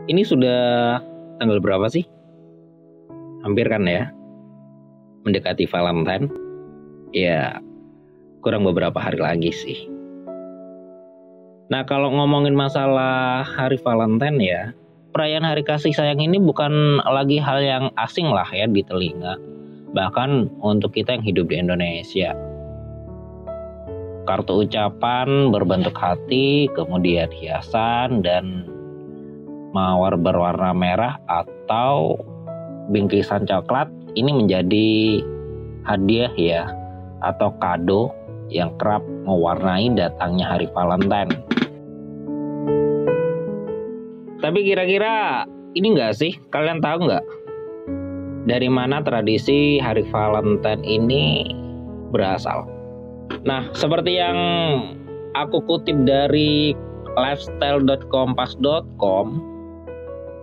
Ini sudah tanggal berapa sih? Hampir kan ya, mendekati Valentine. Ya, kurang beberapa hari lagi sih. Nah, kalau ngomongin masalah hari Valentine ya, perayaan hari kasih sayang ini bukan lagi hal yang asing lah ya di telinga. Bahkan untuk kita yang hidup di Indonesia. Kartu ucapan berbentuk hati, kemudian hiasan dan mawar berwarna merah atau bingkisan coklat ini menjadi hadiah ya atau kado yang kerap mewarnai datangnya hari Valentine. Tapi kira-kira ini enggak sih? Kalian tahu nggak dari mana tradisi hari Valentine ini berasal? Nah, seperti yang aku kutip dari lifestyle.kompas.com,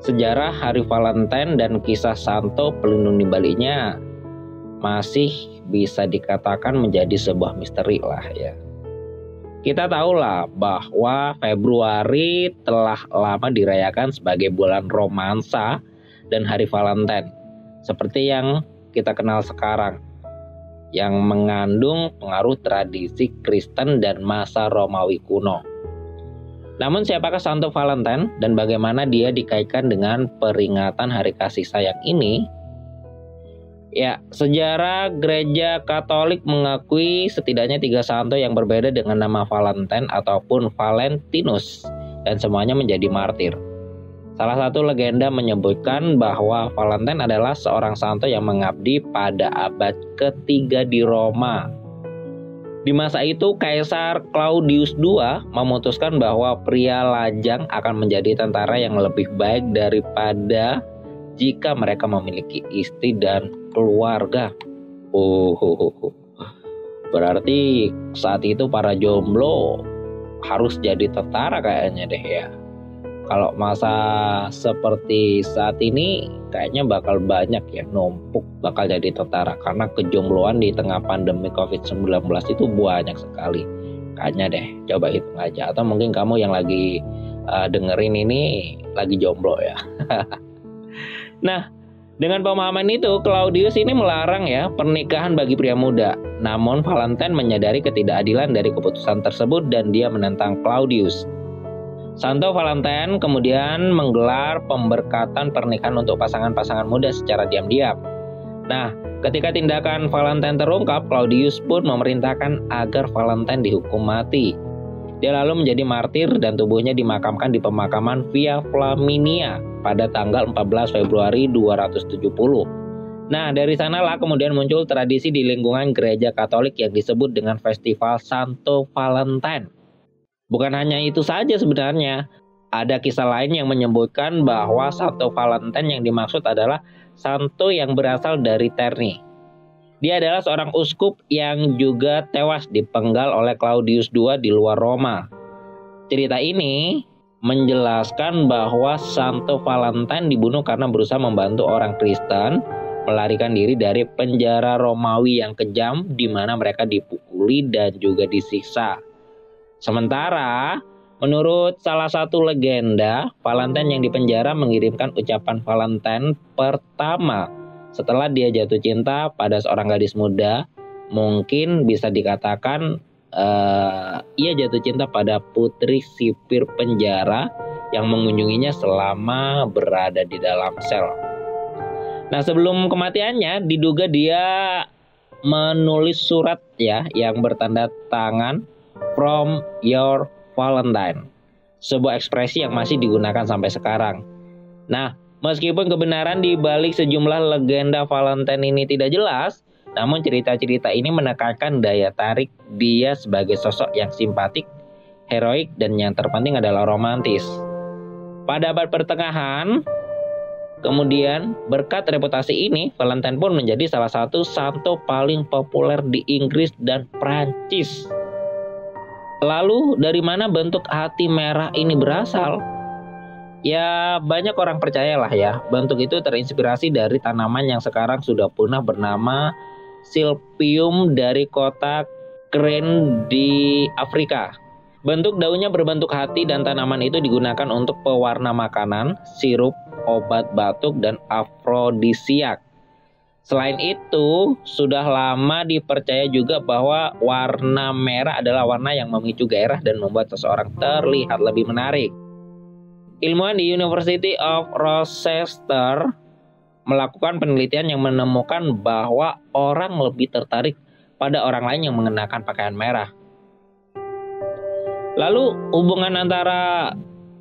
sejarah hari Valentine dan kisah Santo pelindung di baliknya masih bisa dikatakan menjadi sebuah misteri lah ya. Kita tahulah bahwa Februari telah lama dirayakan sebagai bulan romansa dan hari Valentine, seperti yang kita kenal sekarang, yang mengandung pengaruh tradisi Kristen dan masa Romawi kuno. Namun siapakah Santo Valentine dan bagaimana dia dikaitkan dengan peringatan hari kasih sayang ini? Ya, sejarah Gereja Katolik mengakui setidaknya 3 santo yang berbeda dengan nama Valentine ataupun Valentinus dan semuanya menjadi martir. Salah satu legenda menyebutkan bahwa Valentine adalah seorang santo yang mengabdi pada abad ketiga di Roma. Di masa itu Kaisar Claudius II memutuskan bahwa pria lajang akan menjadi tentara yang lebih baik daripada jika mereka memiliki istri dan keluarga. Berarti saat itu para jomblo harus jadi tentara kayaknya deh ya. Kalau masa seperti saat ini kayaknya bakal banyak ya numpuk bakal jadi tentara karena kejombloan di tengah pandemi COVID-19 itu banyak sekali. Kayaknya deh, coba hitung aja. Atau mungkin kamu yang lagi dengerin ini lagi jomblo ya. Nah, dengan pemahaman itu Claudius ini melarang ya pernikahan bagi pria muda. Namun Valentine menyadari ketidakadilan dari keputusan tersebut dan dia menentang Claudius. Santo Valentine kemudian menggelar pemberkatan pernikahan untuk pasangan-pasangan muda secara diam-diam. Nah, ketika tindakan Valentine terungkap, Claudius pun memerintahkan agar Valentine dihukum mati. Dia lalu menjadi martir dan tubuhnya dimakamkan di pemakaman Via Flaminia pada tanggal 14 Februari 270. Nah, dari sanalah kemudian muncul tradisi di lingkungan gereja Katolik yang disebut dengan Festival Santo Valentine. Bukan hanya itu saja sebenarnya, ada kisah lain yang menyebutkan bahwa Santo Valentine yang dimaksud adalah santo yang berasal dari Terni. Dia adalah seorang uskup yang juga tewas dipenggal oleh Claudius II di luar Roma. Cerita ini menjelaskan bahwa Santo Valentine dibunuh karena berusaha membantu orang Kristen melarikan diri dari penjara Romawi yang kejam di mana mereka dipukuli dan juga disiksa. Sementara, menurut salah satu legenda, Valentine yang dipenjara mengirimkan ucapan Valentine pertama setelah dia jatuh cinta pada seorang gadis muda. Mungkin bisa dikatakan ia jatuh cinta pada putri sipir penjara yang mengunjunginya selama berada di dalam sel. Nah, sebelum kematiannya diduga dia menulis surat ya yang bertanda tangan From Your Valentine, sebuah ekspresi yang masih digunakan sampai sekarang. Nah, meskipun kebenaran di balik sejumlah legenda Valentine ini tidak jelas, namun cerita-cerita ini menekankan daya tarik dia sebagai sosok yang simpatik, heroik, dan yang terpenting adalah romantis. Pada abad pertengahan, kemudian berkat reputasi ini, Valentine pun menjadi salah satu santo paling populer di Inggris dan Prancis. Lalu dari mana bentuk hati merah ini berasal? Ya, banyak orang percayalah ya, bentuk itu terinspirasi dari tanaman yang sekarang sudah punah bernama Silphium dari kota Keren di Afrika. Bentuk daunnya berbentuk hati dan tanaman itu digunakan untuk pewarna makanan, sirup, obat batuk, dan afrodisiak. Selain itu, sudah lama dipercaya juga bahwa warna merah adalah warna yang memicu gairah dan membuat seseorang terlihat lebih menarik. Ilmuwan di University of Rochester melakukan penelitian yang menemukan bahwa orang lebih tertarik pada orang lain yang mengenakan pakaian merah. Lalu hubungan antara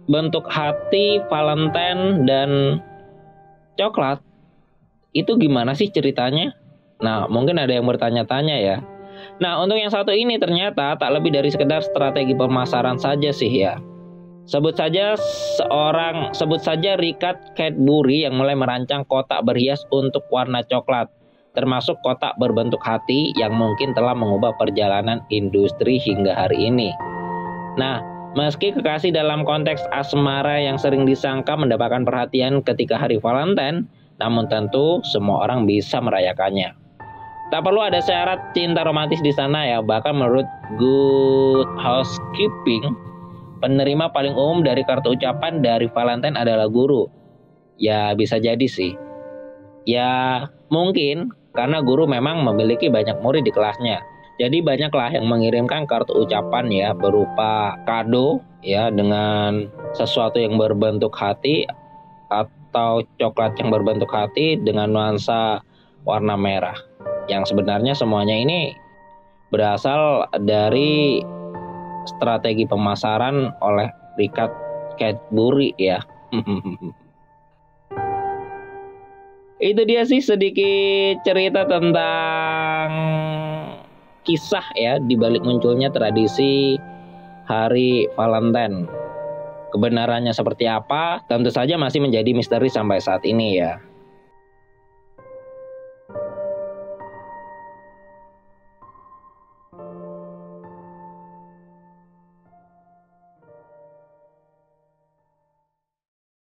bentuk hati, Valentine, dan coklat itu gimana sih ceritanya? Nah, mungkin ada yang bertanya-tanya ya. Nah, untuk yang satu ini ternyata tak lebih dari sekedar strategi pemasaran saja sih ya. Sebut saja Richard Cadbury yang mulai merancang kotak berhias untuk warna coklat, termasuk kotak berbentuk hati yang mungkin telah mengubah perjalanan industri hingga hari ini. Nah, meski kekasih dalam konteks asmara yang sering disangka mendapatkan perhatian ketika hari Valentine, namun tentu semua orang bisa merayakannya. Tak perlu ada syarat cinta romantis di sana ya. Bahkan menurut Good Housekeeping, penerima paling umum dari kartu ucapan dari Valentine adalah guru. Ya bisa jadi sih. Ya mungkin karena guru memang memiliki banyak murid di kelasnya. Jadi banyaklah yang mengirimkan kartu ucapan ya berupa kado ya dengan sesuatu yang berbentuk hati atau coklat yang berbentuk hati dengan nuansa warna merah. Yang sebenarnya semuanya ini berasal dari strategi pemasaran oleh Richard Cadbury ya. Itu dia sih sedikit cerita tentang kisah ya di balik munculnya tradisi hari Valentine. Kebenarannya seperti apa tentu saja masih menjadi misteri sampai saat ini ya.